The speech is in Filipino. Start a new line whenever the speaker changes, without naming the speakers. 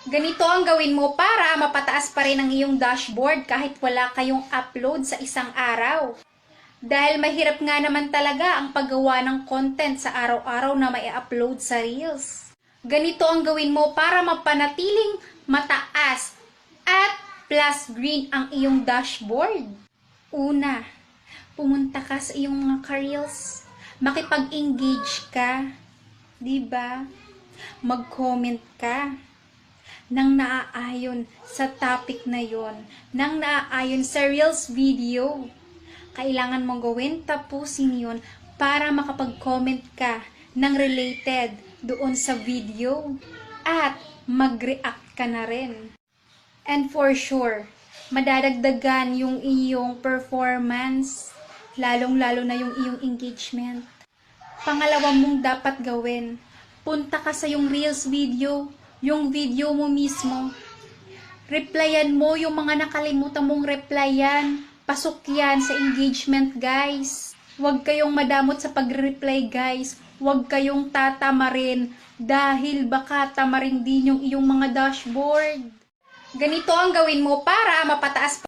Ganito ang gawin mo para mapataas pa rin ang iyong dashboard kahit wala kayong upload sa isang araw. Dahil mahirap nga naman talaga ang paggawa ng content sa araw-araw na mai-upload sa Reels. Ganito ang gawin mo para mapanatiling mataas at plus green ang iyong dashboard. Una, pumunta ka sa iyong mga ka-Reels. Makipag-engage ka. Diba? Mag-comment ka nang naaayon sa topic na yon, nang naaayon sa Reels video. Kailangan mong gawin, tapusin yun para makapag-comment ka ng related doon sa video at mag-react ka na rin. And for sure, madadagdagan yung iyong performance, lalong-lalo na yung iyong engagement. Pangalawa mong dapat gawin, punta ka sa yung Reels video, yung video mo mismo. Replyan mo yung mga nakalimutan mong replyan. Pasok yan sa engagement, guys. Huwag kayong madamot sa pag-reply, guys. Huwag kayong tatamarin dahil baka tamarin din yung iyong mga dashboard. Ganito ang gawin mo para mapataas